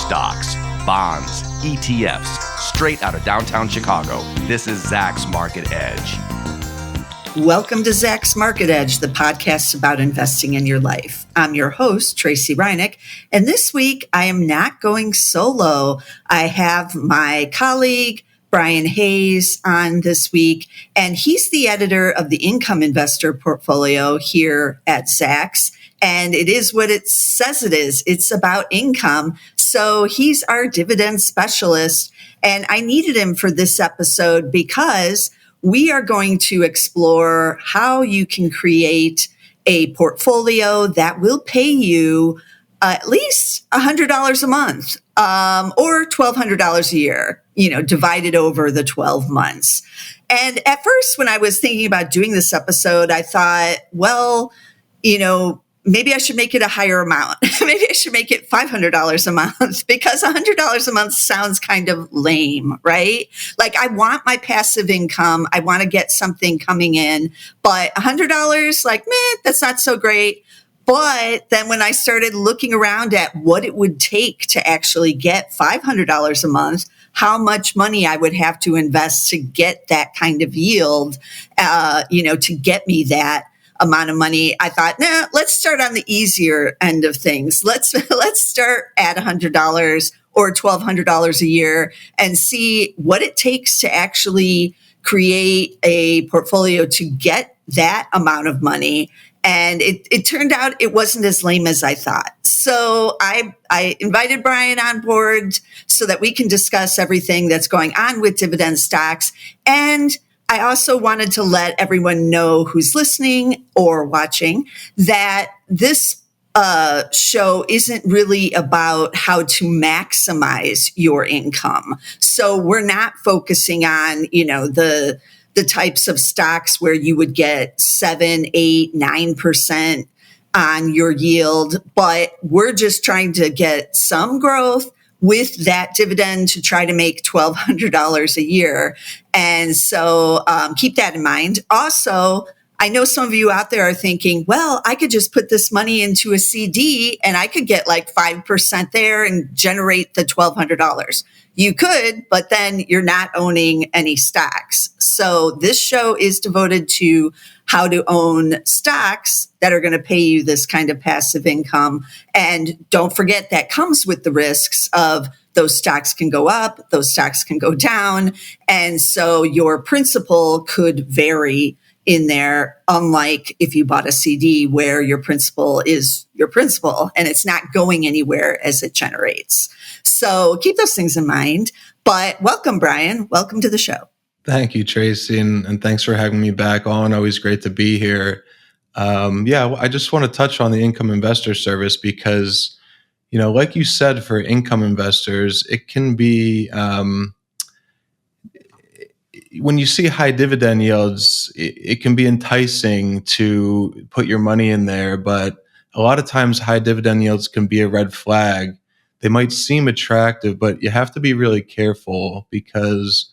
Stocks, bonds, ETFs, straight out of downtown Chicago. This is Zacks Market Edge. Welcome to Zacks Market Edge, the podcast about investing in your life. I'm your host, Tracy Reinick, and this week I am not going solo. I have my colleague, Brian Hayes, on this week, and he's the editor of the Income Investor portfolio here at Zacks. And it is what it says it is. It's about income. So he's our dividend specialist. And I needed him for this episode because we are going to explore how you can create a portfolio that will pay you at least $100 a month or $1,200 a year, divided over the 12 months. And at first, when I was thinking about doing this episode, I thought, maybe I should make it a higher amount. Maybe I should make it $500 a month because $100 a month sounds kind of lame, right? Like I want my passive income. I want to get something coming in, but $100, that's not so great. But then when I started looking around at what it would take to actually get $500 a month, how much money I would have to invest to get that kind of yield, to get me that amount of money, I thought, let's start on the easier end of things. Let's start at $100 or $1,200 a year and see what it takes to actually create a portfolio to get that amount of money. And it turned out it wasn't as lame as I thought. So I invited Brian on board so that we can discuss everything that's going on with dividend stocks. And I also wanted to let everyone know who's listening or watching that this show isn't really about how to maximize your income. So we're not focusing on, the types of stocks where you would get 7, 8, 9% on your yield, but we're just trying to get some growth with that dividend to try to make $1,200 a year. And so keep that in mind. Also, I know some of you out there are thinking, well, I could just put this money into a CD and I could get 5% there and generate the $1,200. You could, but then you're not owning any stocks. So this show is devoted to how to own stocks that are going to pay you this kind of passive income. And don't forget that comes with the risks of those stocks can go up, those stocks can go down. And so your principal could vary in there, unlike if you bought a CD where your principal is your principal and it's not going anywhere as it generates. So keep those things in mind. But welcome, Brian. Welcome to the show. Thank you, Tracy, and thanks for having me back on. Always great to be here. I just want to touch on the Income Investor Service because, like you said, for income investors, it can be when you see high dividend yields, it can be enticing to put your money in there, but a lot of times high dividend yields can be a red flag. They might seem attractive, but you have to be really careful because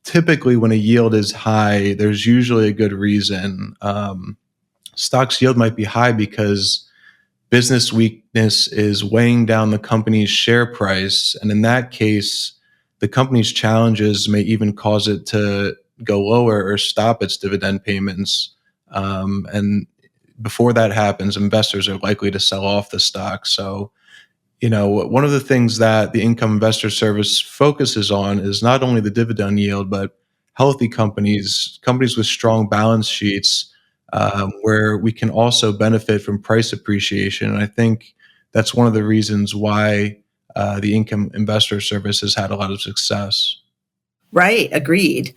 typically when a yield is high, there's usually a good reason. Stocks yield might be high because business weakness is weighing down the company's share price. And in that case, the company's challenges may even cause it to go lower or stop its dividend payments. And before that happens, investors are likely to sell off the stock. So, one of the things that the Income Investor Service focuses on is not only the dividend yield, but healthy companies with strong balance sheets, where we can also benefit from price appreciation. And I think that's one of the reasons why the Income Investor Service has had a lot of success. Right. Agreed.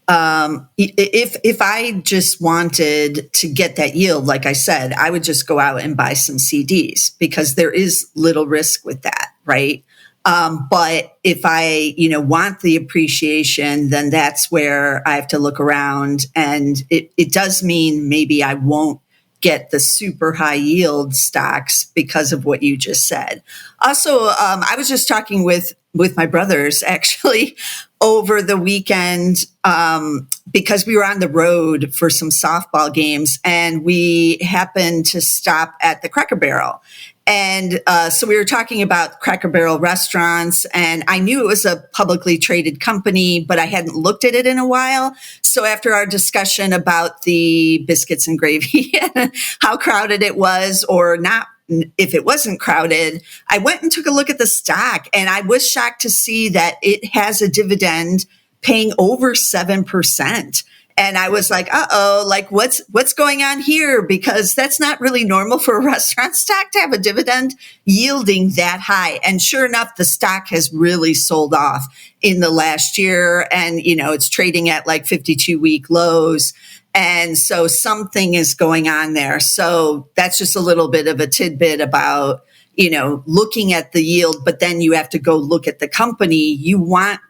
If I just wanted to get that yield, like I said, I would just go out and buy some CDs because there is little risk with that, right? But if I, want the appreciation, then that's where I have to look around, and it does mean maybe I won't get the super high yield stocks because of what you just said. Also, I was just talking with my brothers actually over the weekend because we were on the road for some softball games and we happened to stop at the Cracker Barrel. And so we were talking about Cracker Barrel restaurants, and I knew it was a publicly traded company, but I hadn't looked at it in a while. So after our discussion about the biscuits and gravy, how crowded it was or not, if it wasn't crowded, I went and took a look at the stock, and I was shocked to see that it has a dividend paying over 7%. And I was like, like what's going on here? Because that's not really normal for a restaurant stock to have a dividend yielding that high. And sure enough, the stock has really sold off in the last year. And, it's trading at like 52-week lows. And so something is going on there. So that's just a little bit of a tidbit about, looking at the yield, but then you have to go look at the company. You want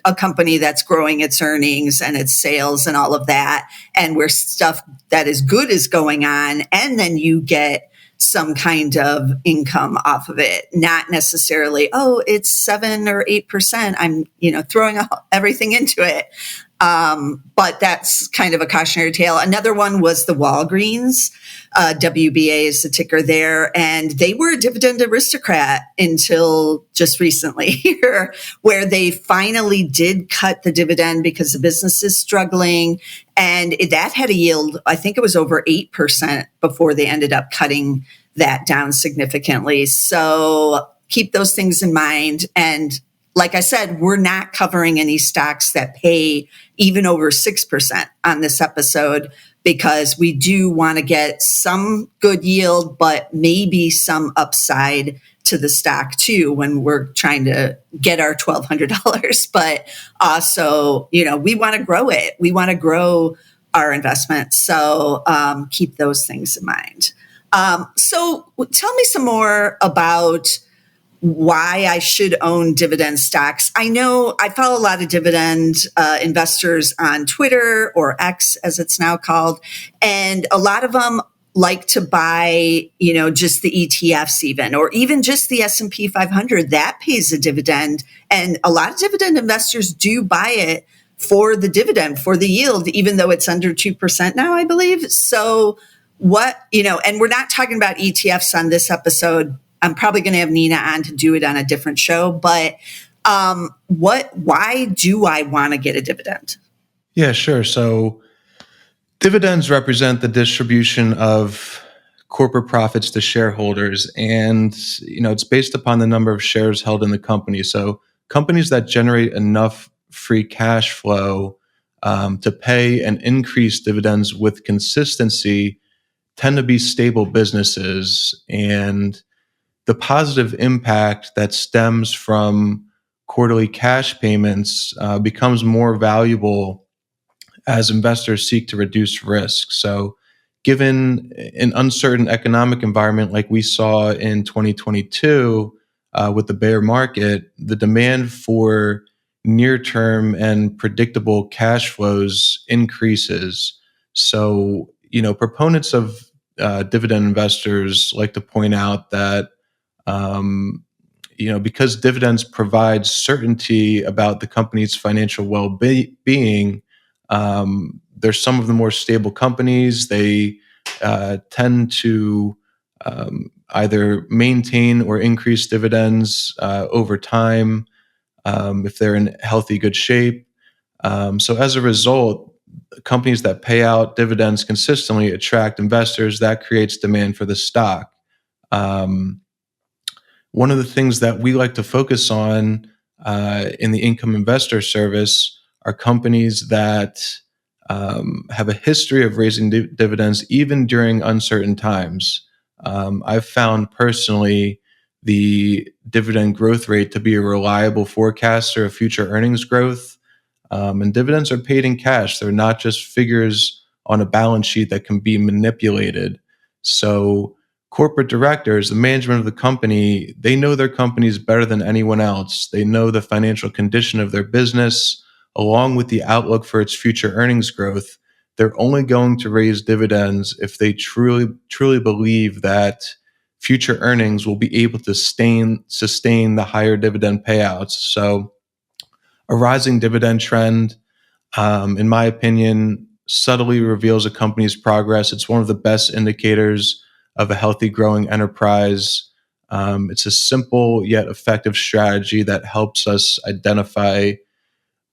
a company that's growing its earnings and its sales and all of that, and where stuff that is good is going on, and then you get some kind of income off of it, not necessarily, it's 7 or 8%. I'm, throwing everything into it. But that's kind of a cautionary tale. Another one was the Walgreens. WBA is the ticker there. And they were a dividend aristocrat until just recently here, where they finally did cut the dividend because the business is struggling. And that had a yield, I think it was over 8% before they ended up cutting that down significantly. So keep those things in mind. And like I said, we're not covering any stocks that pay even over 6% on this episode, because we do want to get some good yield, but maybe some upside to the stock too when we're trying to get our $1,200. But also, we want to grow it. We want to grow our investment. So keep those things in mind. So tell me some more about why I should own dividend stocks. I know I follow a lot of dividend investors on Twitter, or X as it's now called, and a lot of them like to buy, just the ETFs even, or even just the S&P 500 that pays a dividend. And a lot of dividend investors do buy it for the dividend, for the yield, even though it's under 2% now, I believe. So and we're not talking about ETFs on this episode. I'm probably going to have Nina on to do it on a different show, but why do I want to get a dividend? Yeah, sure. So dividends represent the distribution of corporate profits to shareholders, and it's based upon the number of shares held in the company. So companies that generate enough free cash flow to pay and increase dividends with consistency tend to be stable businesses, and the positive impact that stems from quarterly cash payments becomes more valuable as investors seek to reduce risk. So, given an uncertain economic environment like we saw in 2022 with the bear market, the demand for near-term and predictable cash flows increases. So, proponents of dividend investors like to point out that because dividends provide certainty about the company's financial well-being, they're some of the more stable companies. They tend to either maintain or increase dividends over time if they're in healthy, good shape. So as a result, companies that pay out dividends consistently attract investors. That creates demand for the stock. One of the things that we like to focus on in the income investor service are companies that have a history of raising dividends even during uncertain times. I've found personally the dividend growth rate to be a reliable forecaster of future earnings growth. And dividends are paid in cash. They're not just figures on a balance sheet that can be manipulated. So corporate directors, the management of the company, they know their companies better than anyone else. They know the financial condition of their business, along with the outlook for its future earnings growth. They're only going to raise dividends if they truly believe that future earnings will be able to sustain the higher dividend payouts. So a rising dividend trend, in my opinion, subtly reveals a company's progress. It's one of the best indicators of a healthy, growing enterprise. It's a simple yet effective strategy that helps us identify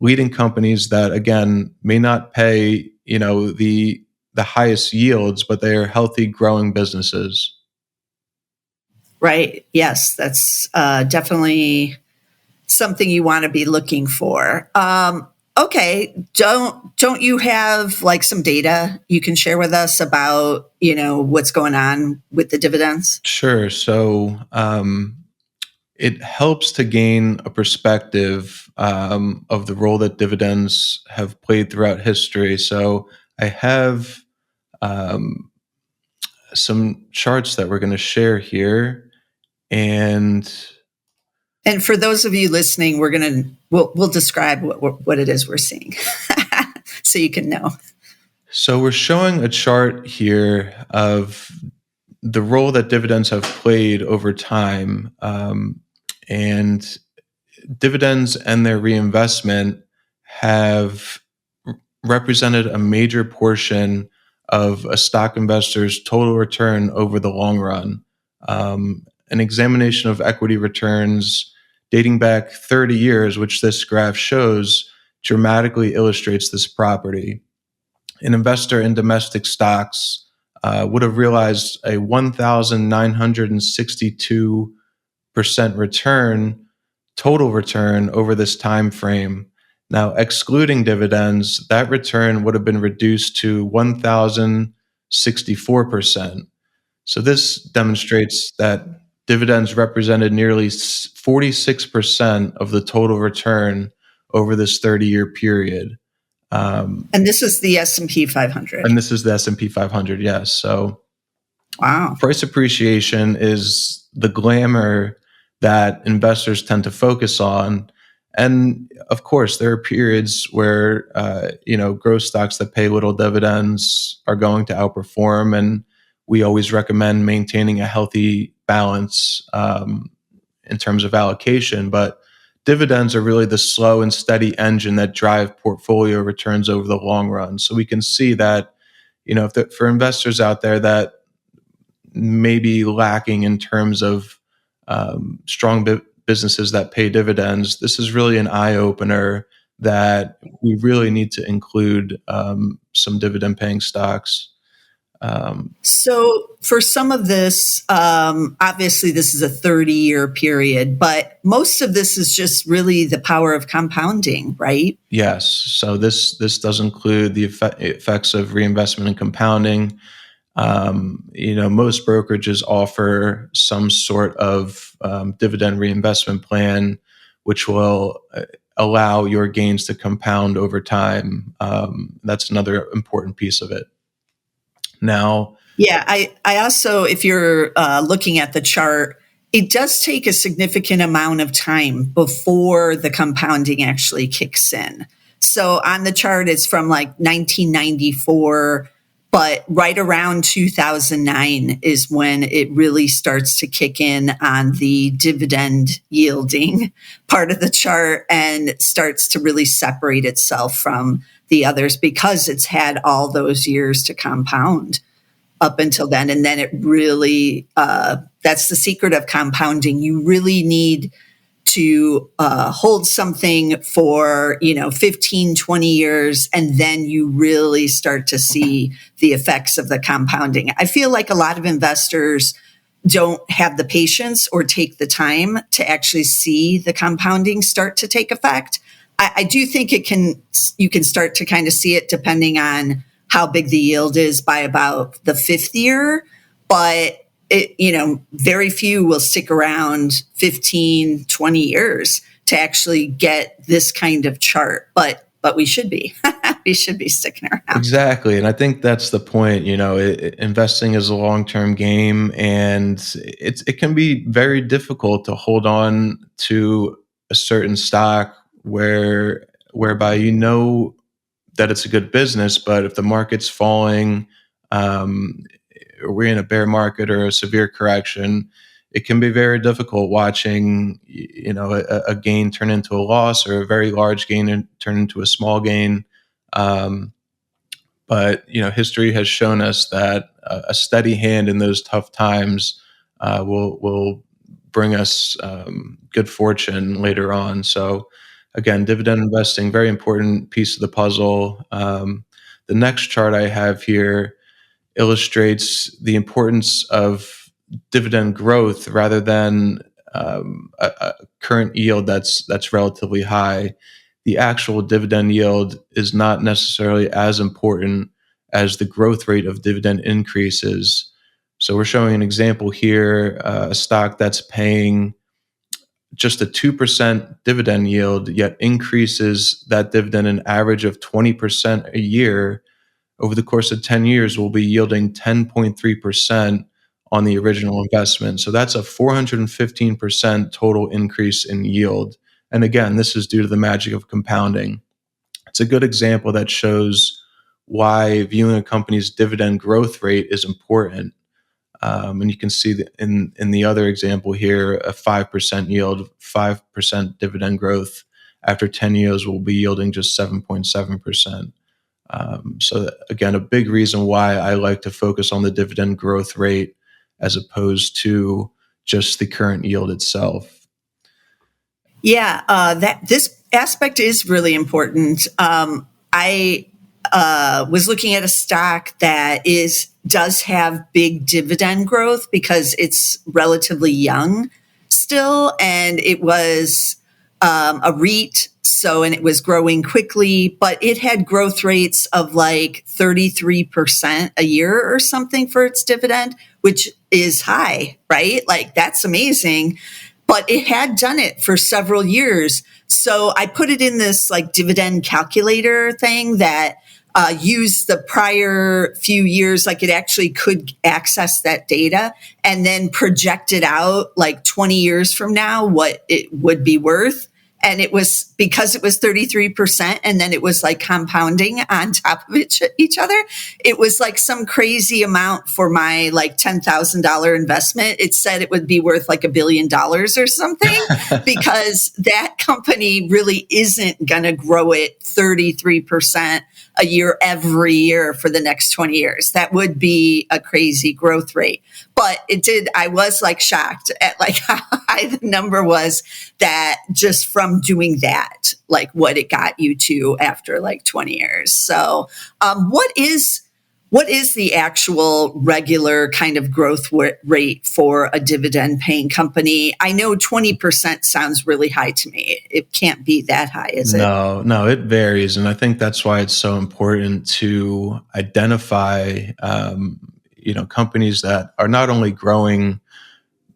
leading companies that, again, may not pay, the highest yields, but they are healthy, growing businesses. Right. Yes, that's definitely something you want to be looking for. Okay, don't you have like some data you can share with us about what's going on with the dividends? Sure. So it helps to gain a perspective of the role that dividends have played throughout history. So I have um, some charts that we're going to share here, and And for those of you listening, we'll describe what it is we're seeing, so you can know. so we're showing a chart here of the role that dividends have played over time, and dividends and their reinvestment have represented a major portion of a stock investor's total return over the long run. An examination of equity returns dating back 30 years, which this graph shows, dramatically illustrates this property. An investor in domestic stocks would have realized a 1,962% return, total return over this time frame. Now, excluding dividends, that return would have been reduced to 1,064%. So this demonstrates that dividends represented nearly 46% of the total return over this 30-year period. And this is the S&P 500. And this is the S&P 500, yes. So Wow. price appreciation is the glamour that investors tend to focus on. And of course, there are periods where, growth stocks that pay little dividends are going to outperform. And we always recommend maintaining a healthy balance in terms of allocation. But dividends are really the slow and steady engine that drive portfolio returns over the long run. So we can see that, for investors out there that may be lacking in terms of strong businesses that pay dividends, this is really an eye opener that we really need to include some dividend paying stocks. So for some of this, obviously this is a 30-year period, but most of this is just really the power of compounding, right? Yes. So this does include the effects of reinvestment and compounding. Most brokerages offer some sort of dividend reinvestment plan, which will allow your gains to compound over time. That's another important piece of it. Now, yeah, I also, if you're looking at the chart, it does take a significant amount of time before the compounding actually kicks in. So on the chart, it's from like 1994, but right around 2009 is when it really starts to kick in on the dividend yielding part of the chart and starts to really separate itself from the others because it's had all those years to compound up until then. And then it really, that's the secret of compounding. You really need to hold something for 15, 20 years, and then you really start to see the effects of the compounding. I feel like a lot of investors don't have the patience or take the time to actually see the compounding start to take effect. I do think you can start to kind of see it depending on how big the yield is by about the fifth year, but very few will stick around 15, 20 years to actually get this kind of chart, but we should be. We should be sticking around. Exactly. And I think that's the point. Investing is a long-term game, and it can be very difficult to hold on to a certain stock whereby that it's a good business, but if the market's falling, or we're in a bear market or a severe correction, it can be very difficult watching a gain turn into a loss, or a very large gain and turn into a small gain. But history has shown us that a steady hand in those tough times will bring us good fortune later on. So again, dividend investing, very important piece of the puzzle. The next chart I have here illustrates the importance of dividend growth rather than a current yield that's relatively high. The actual dividend yield is not necessarily as important as the growth rate of dividend increases. So we're showing an example here, a stock that's paying just a 2% dividend yield, yet increases that dividend an average of 20% a year. Over the course of 10 years, will be yielding 10.3% on the original investment. So that's a 415% total increase in yield. And again, this is due to the magic of compounding. It's a good example that shows why viewing a company's dividend growth rate is important. And you can see that in the other example here, a 5% yield, 5% dividend growth after 10 years will be yielding just 7.7%. So again, a big reason why I like to focus on the dividend growth rate as opposed to just the current yield itself. Yeah, that this aspect is really important. I was looking at a stock that does have big dividend growth because it's relatively young still, and it was a REIT. So, and it was growing quickly, but it had growth rates of like 33% a year or something for its dividend, which is high, right? Like that's amazing. But it had done it for several years. So I put it in this like dividend calculator thing that used the prior few years, like it actually could access that data and then project it out like 20 years from now, what it would be worth. And it was because it was 33% and then it was like compounding on top of each other. It was like some crazy amount for my like $10,000 investment. It said it would be worth like $1 billion or something because that company really isn't going to grow it 33% a year every year for the next 20 years. That would be a crazy growth rate. But it did, I was like shocked at like how high the number was that just from doing that, like what it got you to after like 20 years. So what is the actual regular kind of growth rate for a dividend paying company? I know 20% sounds really high to me. It can't be that high, is it? No, it varies. And I think that's why it's so important to identify, companies that are not only growing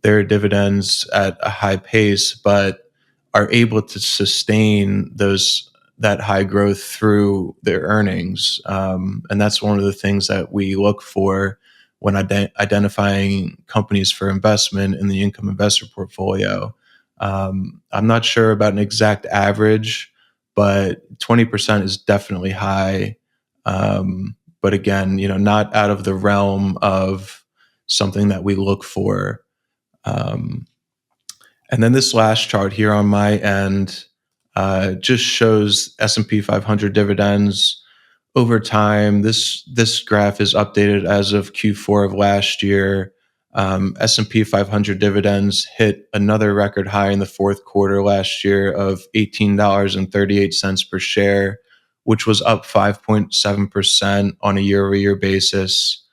their dividends at a high pace, but are able to sustain that high growth through their earnings. And that's one of the things that we look for when identifying companies for investment in the income investor portfolio. I'm not sure about an exact average, but 20% is definitely high. But again, not out of the realm of something that we look for. And then this last chart here on my end just shows S&P 500 dividends over time. This graph is updated as of Q4 of last year. S&P 500 dividends hit another record high in the fourth quarter last year of $18.38 per share, which was up 5.7% on a year-over-year basis.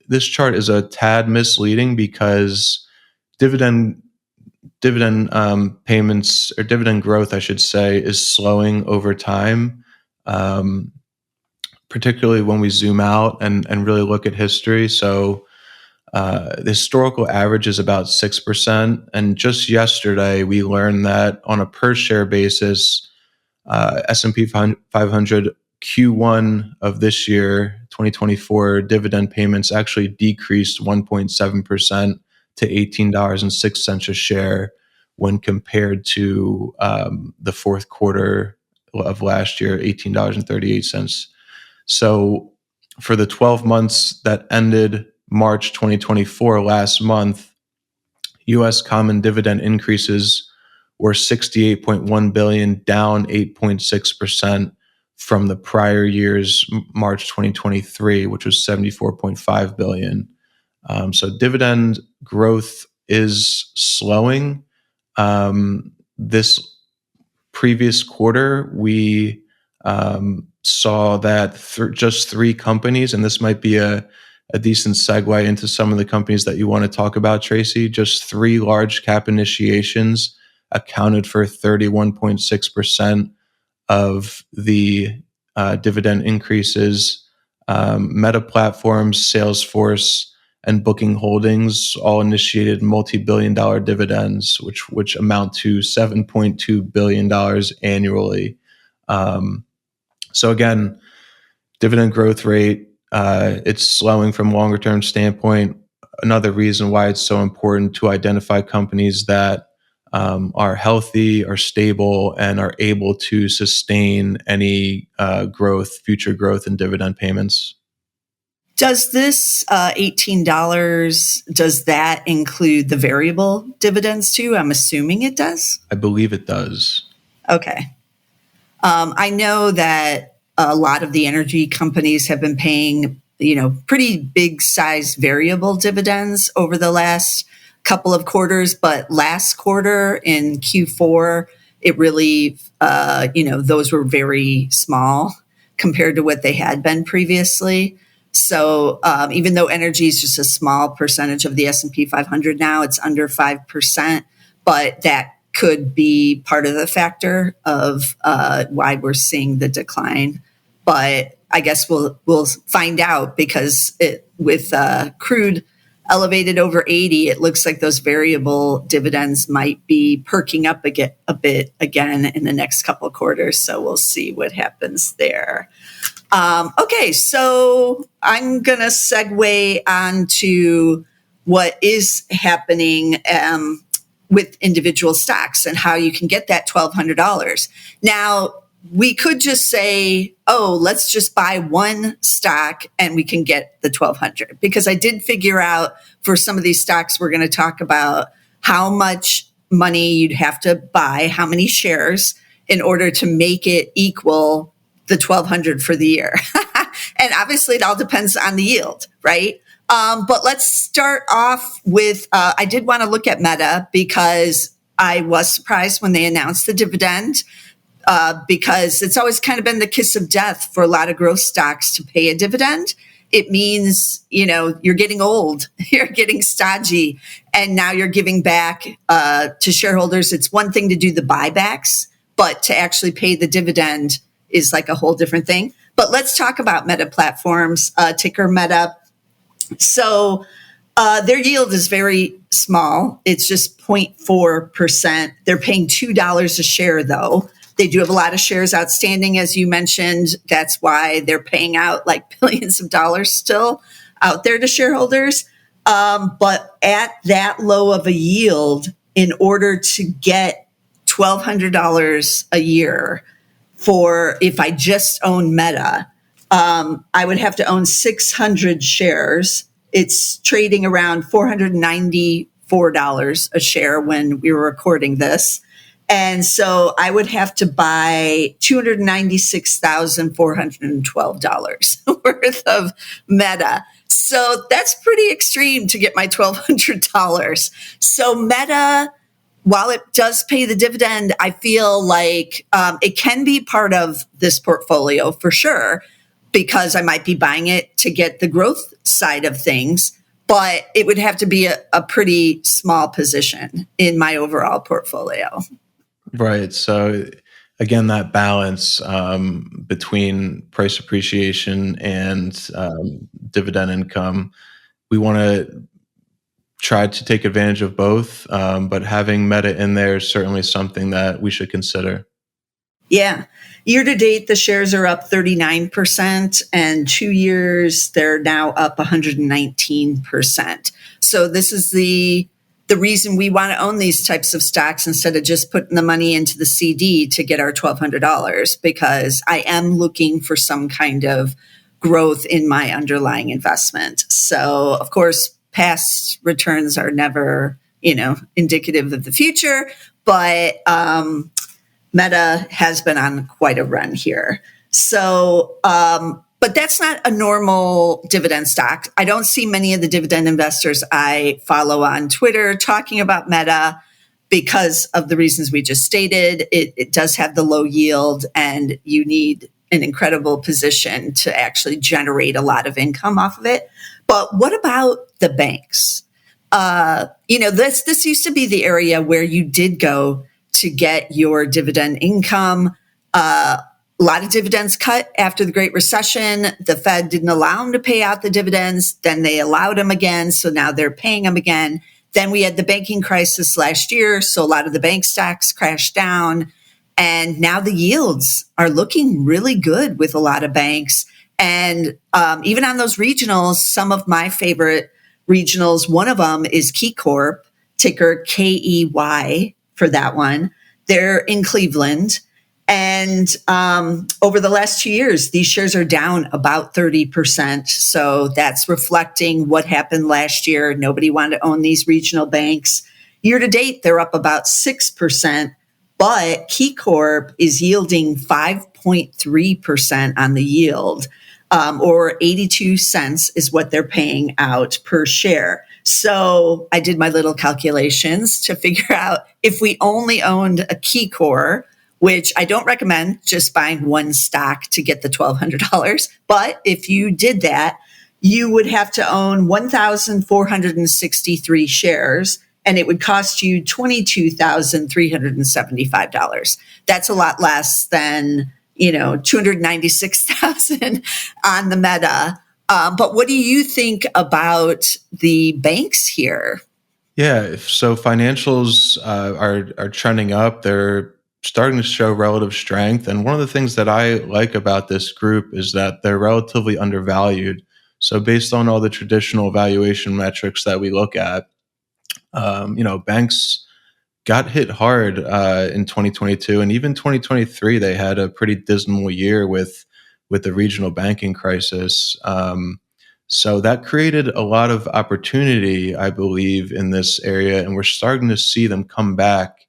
This chart is a tad misleading because dividend payments, or dividend growth, I should say, is slowing over time, particularly when we zoom out and really look at history. So the historical average is about 6%. And just yesterday, we learned that on a per share basis, S&P 500 Q1 of this year, 2024, dividend payments actually decreased 1.7% to $18.06 a share when compared to the fourth quarter of last year, $18.38. So for the 12 months that ended March 2024, last month, U.S. common dividend increases were $68.1 billion, down 8.6% from the prior year's March 2023, which was $74.5 billion. So dividend growth is slowing. This previous quarter, we saw that just three companies, and this might be a decent segue into some of the companies that you want to talk about, Tracy. Just three large cap initiations accounted for 31.6% of the dividend increases. Meta Platforms, Salesforce, and Booking Holdings all initiated multi-billion-dollar dividends, which amount to $7.2 billion annually. So again, dividend growth rate, it's slowing from longer term standpoint. Another reason why it's so important to identify companies that are healthy, are stable, and are able to sustain any future growth in dividend payments. Does this $18, does that include the variable dividends too? I'm assuming it does. I believe it does. Okay. I know that a lot of the energy companies have been paying, pretty big size variable dividends over the last couple of quarters, but last quarter in Q4, it really, those were very small compared to what they had been previously. So even though energy is just a small percentage of the S&P 500 now, it's under 5%, but that could be part of the factor of why we're seeing the decline. But I guess we'll find out, because with crude elevated over 80, it looks like those variable dividends might be perking up a bit again in the next couple of quarters. So we'll see what happens there. Okay, so I'm going to segue on to what is happening with individual stocks and how you can get that $1,200. Now, we could just say, oh, let's just buy one stock and we can get the $1,200, because I did figure out for some of these stocks we're going to talk about how much money you'd have to buy, how many shares in order to make it equal the $1,200 for the year. And obviously it all depends on the yield, right? But let's start off with, I did want to look at Meta, because I was surprised when they announced the dividend, because it's always kind of been the kiss of death for a lot of growth stocks to pay a dividend. It means, you're getting old, you're getting stodgy, and now you're giving back to shareholders. It's one thing to do the buybacks, but to actually pay the dividend is like a whole different thing. But let's talk about Meta Platforms, ticker Meta. So their yield is very small. It's just 0.4%. They're paying $2 a share, though. They do have a lot of shares outstanding, as you mentioned. That's why they're paying out like billions of dollars still out there to shareholders. But at that low of a yield, in order to get $1,200 a year for, if I just own Meta, I would have to own 600 shares. It's trading around $494 a share when we were recording this. And so I would have to buy $296,412 worth of Meta. So that's pretty extreme to get my $1,200. So Meta, while it does pay the dividend, I feel like it can be part of this portfolio for sure, because I might be buying it to get the growth side of things, but it would have to be a pretty small position in my overall portfolio. Right. So again, that balance between price appreciation and dividend income, we want to try to take advantage of both, but having Meta in there is certainly something that we should consider. Yeah. Year to date, the shares are up 39%, and 2 years, they're now up 119%. So this is the reason we want to own these types of stocks instead of just putting the money into the CD to get our $1,200, because I am looking for some kind of growth in my underlying investment. So, of course, past returns are never, indicative of the future, but Meta has been on quite a run here. So But that's not a normal dividend stock. I don't see many of the dividend investors I follow on Twitter talking about Meta because of the reasons we just stated. It does have the low yield, and you need an incredible position to actually generate a lot of income off of it. But what about the banks? This used to be the area where you did go to get your dividend income. A lot of dividends cut after the Great Recession. The Fed didn't allow them to pay out the dividends. Then they allowed them again. So now they're paying them again. Then we had the banking crisis last year. So a lot of the bank stocks crashed down. And now the yields are looking really good with a lot of banks. And even on those regionals, some of my favorite regionals, one of them is Key Corp, ticker KEY for that one. They're in Cleveland. And over the last 2 years, these shares are down about 30%. So that's reflecting what happened last year. Nobody wanted to own these regional banks. Year to date, they're up about 6%, but Key Corp is yielding 5.3% on the yield, or 82 cents is what they're paying out per share. So I did my little calculations to figure out if we only owned a Key Corp, which I don't recommend just buying one stock to get the $1,200. But if you did that, you would have to own 1,463 shares, and it would cost you $22,375. That's a lot less than, $296,000 on the Meta. But what do you think about the banks here? Yeah, so financials are trending up. They're starting to show relative strength. And one of the things that I like about this group is that they're relatively undervalued. So based on all the traditional valuation metrics that we look at, banks got hit hard in 2022, and even 2023, they had a pretty dismal year with the regional banking crisis. So that created a lot of opportunity, I believe, in this area, and we're starting to see them come back.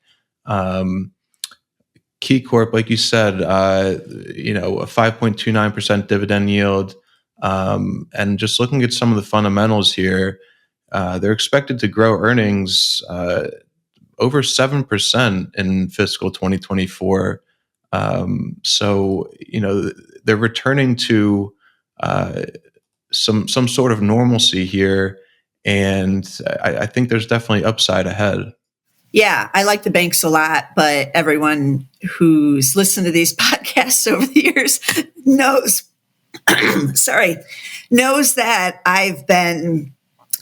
Key Corp, like you said, a 5.29% dividend yield. And just looking at some of the fundamentals here, they're expected to grow earnings over 7% in fiscal 2024. So, they're returning to some sort of normalcy here. And I think there's definitely upside ahead. Yeah, I like the banks a lot, but everyone who's listened to these podcasts over the years knows, knows that I've been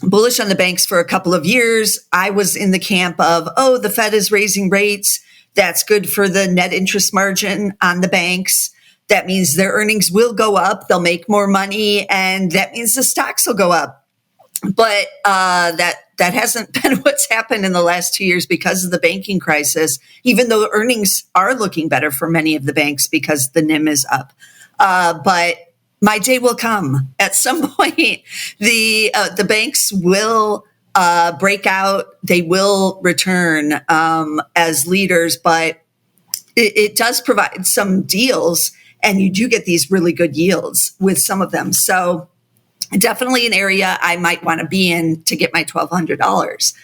bullish on the banks for a couple of years. I was in the camp of, the Fed is raising rates. That's good for the net interest margin on the banks. That means their earnings will go up. They'll make more money, and that means the stocks will go up. But that hasn't been what's happened in the last 2 years because of the banking crisis, even though earnings are looking better for many of the banks because the NIM is up. But my day will come. At some point, the banks will break out. They will return as leaders, but it does provide some deals, and you do get these really good yields with some of them. So definitely an area I might want to be in to get my $1,200.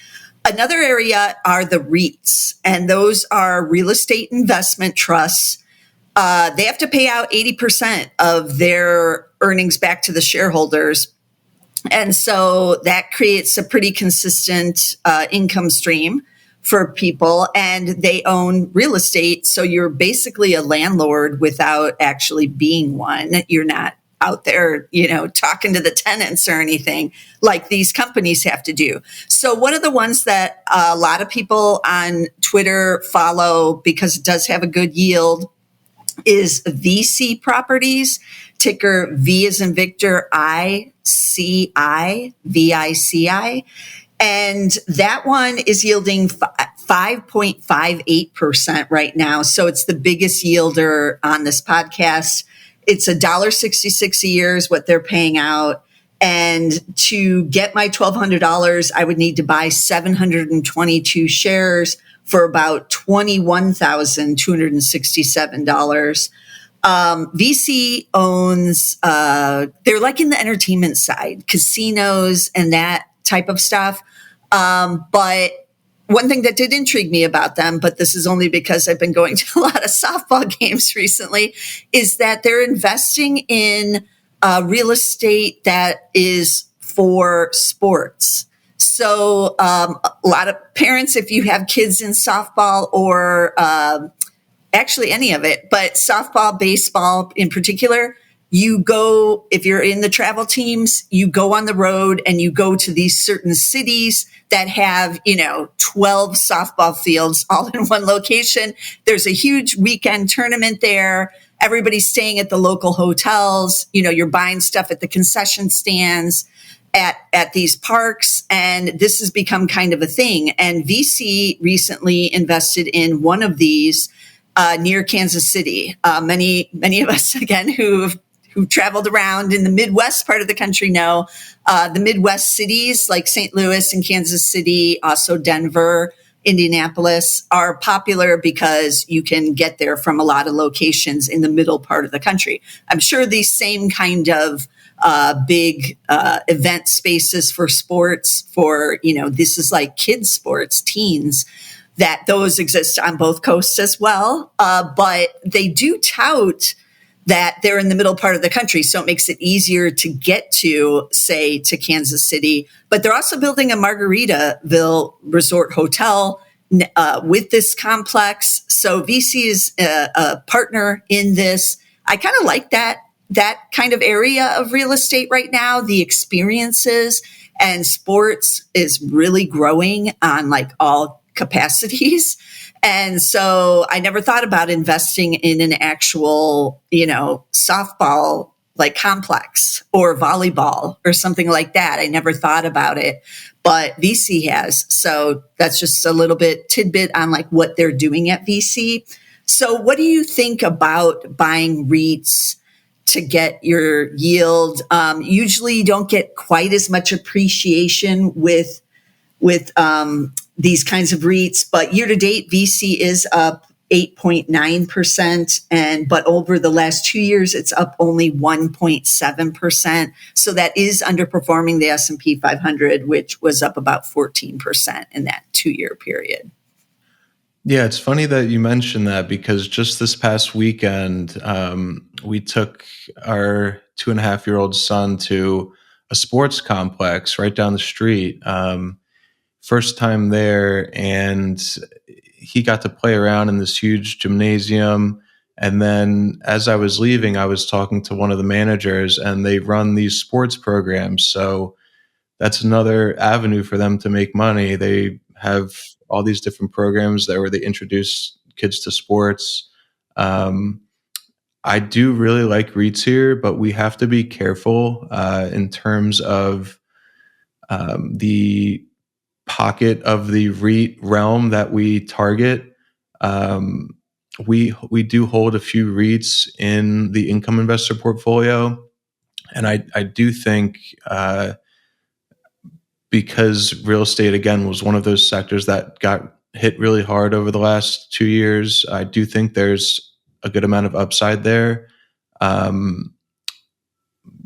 Another area are the REITs, and those are real estate investment trusts. They have to pay out 80% of their earnings back to the shareholders. And so that creates a pretty consistent income stream for people, and they own real estate. So you're basically a landlord without actually being one. You're not out there, talking to the tenants or anything like these companies have to do. So one of the ones that a lot of people on Twitter follow because it does have a good yield is VC Properties, ticker V as in Victor, VICI. And that one is yielding 5.58% right now. So it's the biggest yielder on this podcast. It's $1.66 a year is what they're paying out. And to get my $1,200, I would need to buy 722 shares for about $21,267. VC owns, they're like in the entertainment side, casinos and that type of stuff. But one thing that did intrigue me about them, but this is only because I've been going to a lot of softball games recently, is that they're investing in real estate that is for sports. So a lot of parents, if you have kids in softball or actually any of it, but softball, baseball in particular, you go, if you're in the travel teams, you go on the road and you go to these certain cities that have, 12 softball fields all in one location. There's a huge weekend tournament there. Everybody's staying at the local hotels. You're buying stuff at the concession stands at these parks. And this has become kind of a thing. And VC recently invested in one of these near Kansas City. Many of us, again, who traveled around in the Midwest part of the country know the Midwest cities like St. Louis and Kansas City, also Denver, Indianapolis, are popular because you can get there from a lot of locations in the middle part of the country. I'm sure these same kind of big event spaces for sports, for, this is like kids sports, teens, that those exist on both coasts as well. But they do tout that they're in the middle part of the country, so it makes it easier to get to, say, to Kansas City. But they're also building a Margaritaville resort hotel with this complex. So VC is a partner in this. I kind of like that kind of area of real estate right now. The experiences and sports is really growing on like all capacities. And so I never thought about investing in an actual, softball like complex or volleyball or something like that. I never thought about it, but VC has. So that's just a little bit tidbit on like what they're doing at VC. So what do you think about buying REITs to get your yield? Usually you don't get quite as much appreciation with these kinds of REITs, but year to date, VC is up 8.9%, but over the last 2 years, it's up only 1.7%. So that is underperforming the S&P 500, which was up about 14% in that 2-year period. Yeah, it's funny that you mentioned that, because just this past weekend, we took our 2.5-year-old son to a sports complex right down the street. First time there, and he got to play around in this huge gymnasium. And then as I was leaving, I was talking to one of the managers, and they run these sports programs. So that's another avenue for them to make money. They have all these different programs where they introduce kids to sports. I do really like REITs here, but we have to be careful in terms of the pocket of the REIT realm that we target. We do hold a few REITs in the income investor portfolio, and I do think because real estate again was one of those sectors that got hit really hard over the last 2 years, I do think there's a good amount of upside there. There's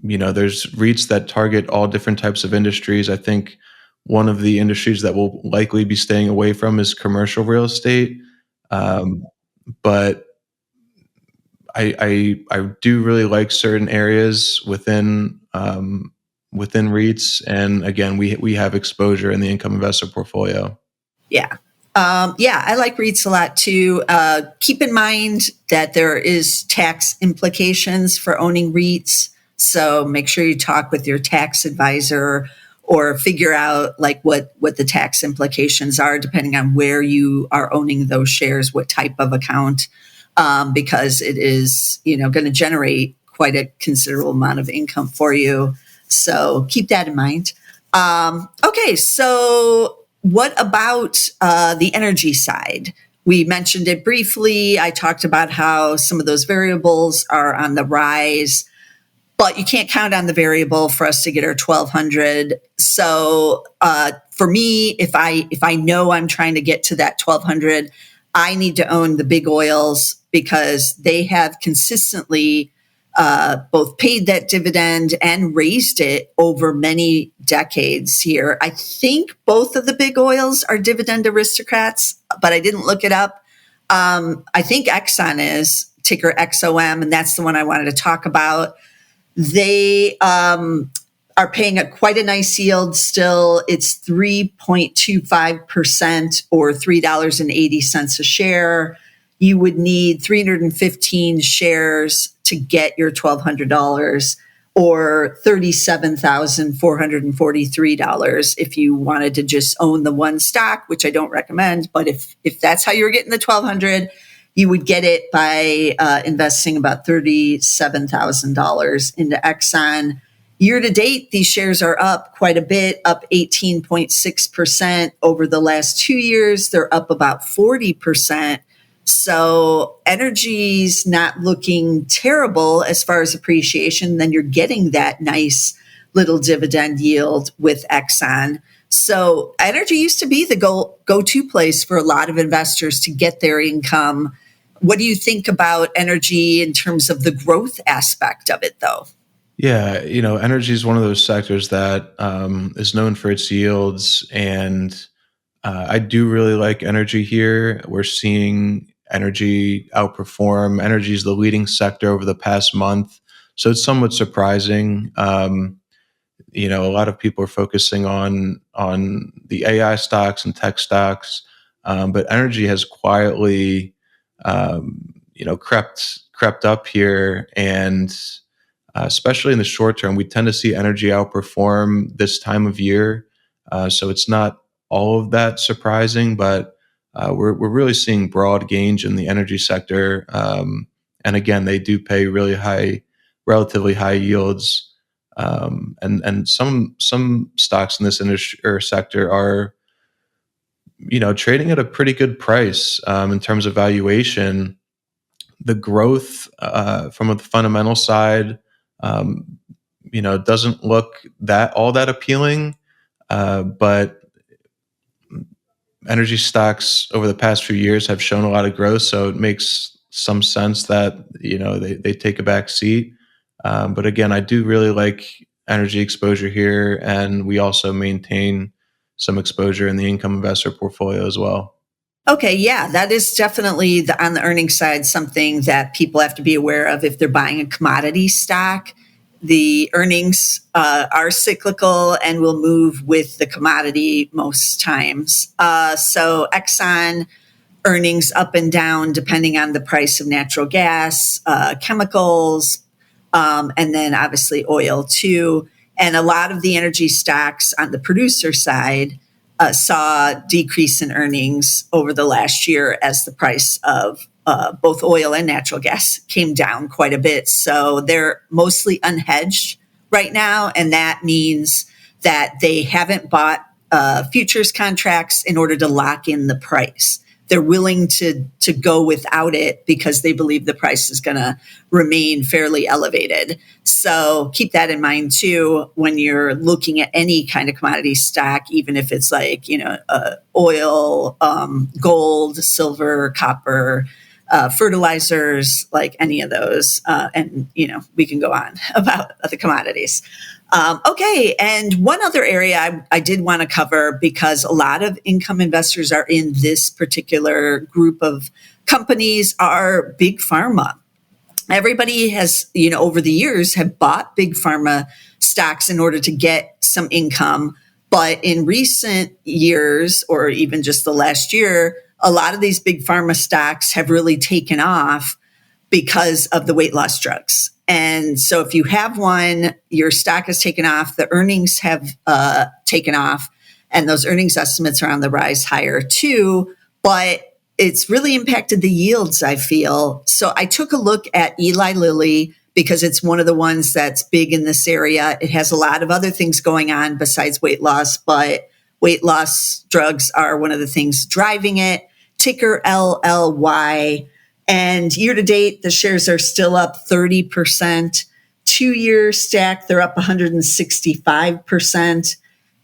REITs that target all different types of industries. I think one of the industries that we'll likely be staying away from is commercial real estate. But I do really like certain areas within REITs. And again, we have exposure in the income investor portfolio. Yeah. I like REITs a lot too. Keep in mind that there is tax implications for owning REITs. So make sure you talk with your tax advisor or figure out like what the tax implications are depending on where you are owning those shares, what type of account, because it is, going to generate quite a considerable amount of income for you. So keep that in mind. Okay, so what about the energy side? We mentioned it briefly. I talked about how some of those variables are on the rise, but you can't count on the variable for us to get our 1,200. So for me, if I know I'm trying to get to that 1,200, I need to own the big oils because they have consistently both paid that dividend and raised it over many decades here. I think both of the big oils are dividend aristocrats, but I didn't look it up. I think Exxon is, ticker XOM, and that's the one I wanted to talk about. They are paying quite a nice yield still. It's 3.25% or $3.80 a share. You would need 315 shares to get your $1,200 or $37,443 if you wanted to just own the one stock, which I don't recommend. But if that's how you're getting the $1,200, you would get it by investing about $37,000 into Exxon. Year to date, these shares are up quite a bit, up 18.6%. Over the last 2 years, they're up about 40%. So energy's not looking terrible as far as appreciation. Then you're getting that nice little dividend yield with Exxon. So energy used to be the go-to place for a lot of investors to get their income. What do you think about energy in terms of the growth aspect of it, though? Yeah, energy is one of those sectors that is known for its yields, and I do really like energy here. We're seeing energy outperform. Energy is the leading sector over the past month, so it's somewhat surprising. A lot of people are focusing on the AI stocks and tech stocks, but energy has quietly, crept up here, and especially in the short term, we tend to see energy outperform this time of year. So it's not all of that surprising, but we're really seeing broad gains in the energy sector. And again, they do pay relatively high yields. And some stocks in this industry or sector are, trading at a pretty good price in terms of valuation. The growth from a fundamental side, doesn't look all that appealing, but energy stocks over the past few years have shown a lot of growth, so it makes some sense that they take a back seat. But again, I do really like energy exposure here, and we also maintain some exposure in the income investor portfolio as well. Okay, yeah, that is definitely on the earnings side something that people have to be aware of if they're buying a commodity stock. The earnings are cyclical and will move with the commodity most times. So Exxon earnings up and down depending on the price of natural gas, chemicals, and then obviously oil too. And a lot of the energy stocks on the producer side saw decrease in earnings over the last year as the price of both oil and natural gas came down quite a bit. So they're mostly unhedged right now. And that means that they haven't bought futures contracts in order to lock in the price. They're willing to go without it because they believe the price is going to remain fairly elevated. So keep that in mind too when you're looking at any kind of commodity stock, even if it's like oil, gold, silver, copper, fertilizers, like any of those, and we can go on about the commodities. Okay, and one other area I did want to cover, because a lot of income investors are in this particular group of companies, are big pharma. Everybody has, over the years have bought big pharma stocks in order to get some income. But in recent years, or even just the last year, a lot of these big pharma stocks have really taken off because of the weight loss drugs. And so if you have one, your stock has taken off, the earnings have taken off, and those earnings estimates are on the rise higher too. But it's really impacted the yields, I feel. So I took a look at Eli Lilly because it's one of the ones that's big in this area. It has a lot of other things going on besides weight loss, but weight loss drugs are one of the things driving it. Ticker LLY. And year to date, the shares are still up 30%. 2 year stack, they're up 165%.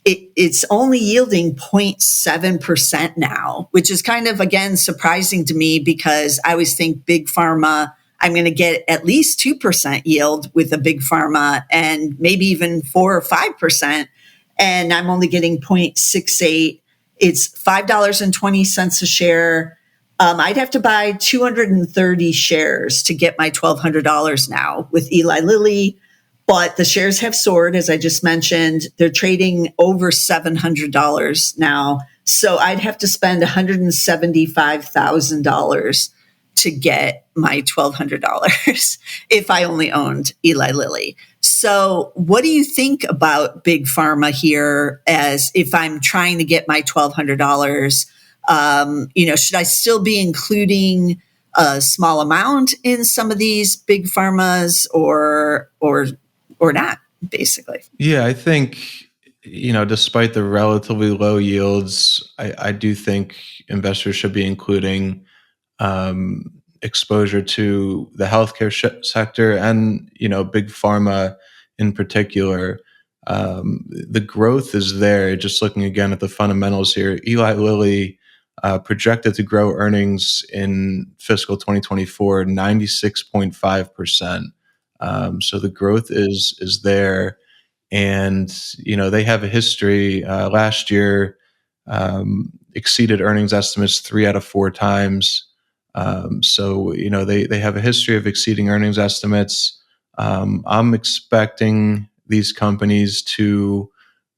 it's only yielding 0.7% now, which is kind of, again, surprising to me because I always think big pharma, I'm going to get at least 2% yield with a big pharma and maybe even 4 or 5%. And I'm only getting 0.68. It's $5.20 a share. I'd have to buy 230 shares to get my $1,200 now with Eli Lilly. But the shares have soared, as I just mentioned. They're trading over $700 now. So I'd have to spend $175,000 to get my $1,200 if I only owned Eli Lilly. So what do you think about big pharma here as if I'm trying to get my $1,200? Should I still be including a small amount in some of these big pharmas or not, basically? Yeah, I think, despite the relatively low yields, I do think investors should be including exposure to the healthcare sector and, big pharma in particular. The growth is there. Just looking again at the fundamentals here, Eli Lilly projected to grow earnings in fiscal 2024 96.5%. So the growth is there, and they have a history. Last year, exceeded earnings estimates 3 out of 4 times. So they have a history of exceeding earnings estimates. I'm expecting these companies to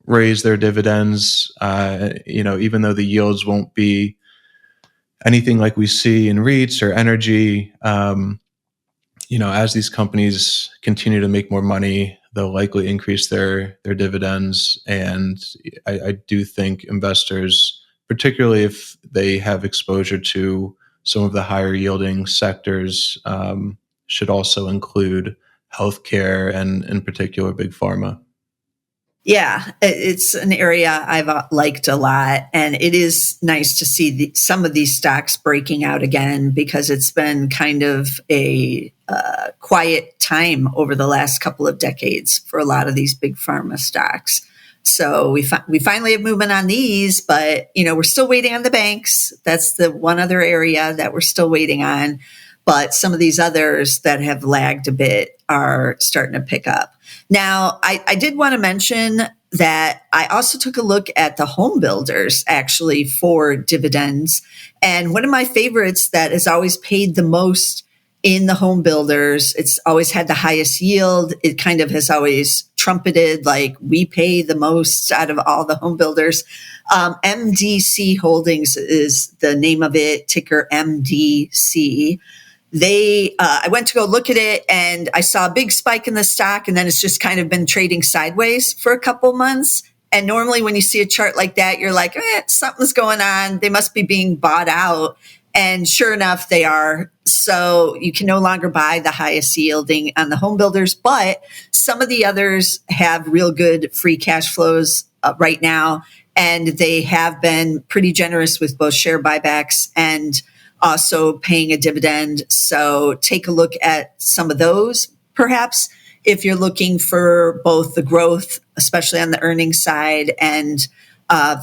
raise their dividends. Even though the yields won't be anything like we see in REITs or energy. As these companies continue to make more money, they'll likely increase their dividends. And I do think investors, particularly if they have exposure to some of the higher yielding sectors, should also include healthcare and in particular big pharma. Yeah, it's an area I've liked a lot. And it is nice to see some of these stocks breaking out again because it's been kind of a quiet time over the last couple of decades for a lot of these big pharma stocks. So we finally have movement on these, but we're still waiting on the banks. That's the one other area that we're still waiting on. But some of these others that have lagged a bit are starting to pick up. Now, I did want to mention that I also took a look at the home builders actually for dividends. And one of my favorites that has always paid the most in the home builders, it's always had the highest yield. It kind of has always trumpeted like we pay the most out of all the home builders. MDC Holdings is the name of it, ticker MDC. I went to go look at it and I saw a big spike in the stock, and then it's just kind of been trading sideways for a couple months. And normally when you see a chart like that, you're like, something's going on. They must be being bought out. And sure enough, they are. So you can no longer buy the highest yielding on the home builders, but some of the others have real good free cash flows right now. And they have been pretty generous with both share buybacks and also paying a dividend. So take a look at some of those, perhaps, if you're looking for both the growth, especially on the earnings side, and a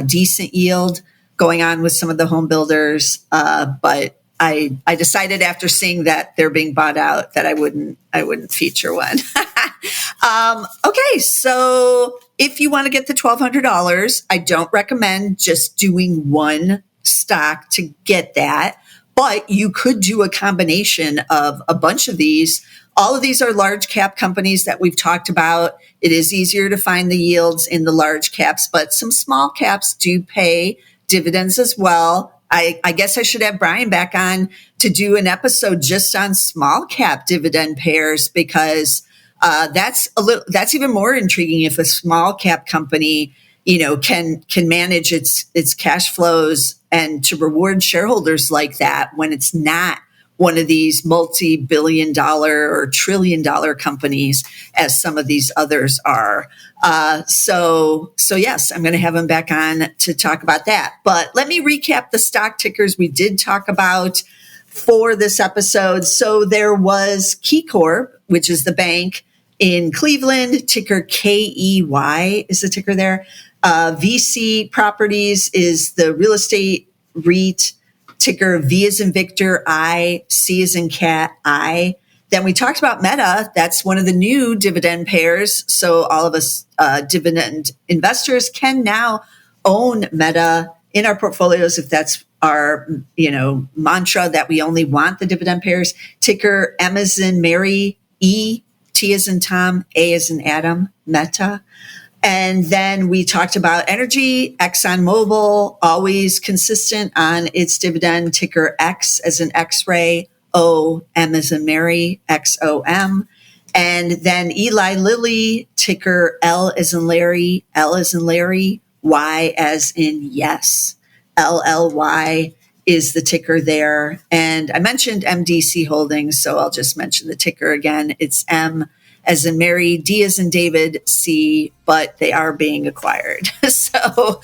decent yield going on with some of the home builders. But I decided after seeing that they're being bought out that I wouldn't feature one. Okay, so if you want to get the $1,200, I don't recommend just doing one stock to get that, but you could do a combination of a bunch of these. All of these are large cap companies that we've talked about. It is easier to find the yields in the large caps, but some small caps do pay dividends as well. I guess I should have Brian back on to do an episode just on small cap dividend payers because that's even more intriguing if a small cap company can manage its cash flows and to reward shareholders like that when it's not one of these multi-billion-dollar or trillion-dollar companies as some of these others are. So yes, I'm going to have him back on to talk about that. But let me recap the stock tickers we did talk about for this episode. So there was KeyCorp, which is the bank, in Cleveland, ticker KEY is the ticker there. VC Properties is the real estate REIT, ticker V as in Victor, I, C as in cat, I. Then we talked about Meta. That's one of the new dividend pairs. So all of us dividend investors can now own Meta in our portfolios if that's our, mantra that we only want the dividend pairs. Ticker M as in Mary, E, T as in Tom, A as in Adam, Meta. And then we talked about energy, ExxonMobil, always consistent on its dividend, ticker X as in X-ray, O, M as in Mary, XOM. And then Eli Lilly, ticker L as in Larry, L as in Larry, Y as in yes. LLY is the ticker there. And I mentioned MDC Holdings, so I'll just mention the ticker again. It's M as in Mary, D as in David, C, but they are being acquired. So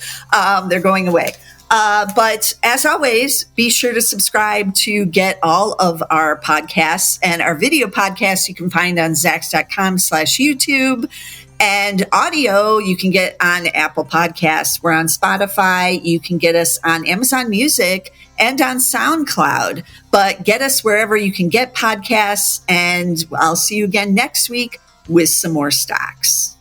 they're going away. But as always, be sure to subscribe to get all of our podcasts, and our video podcasts you can find on Zacks.com/YouTube. And audio you can get on Apple Podcasts. We're on Spotify. You can get us on Amazon Music and on SoundCloud. But get us wherever you can get podcasts. And I'll see you again next week with some more stocks.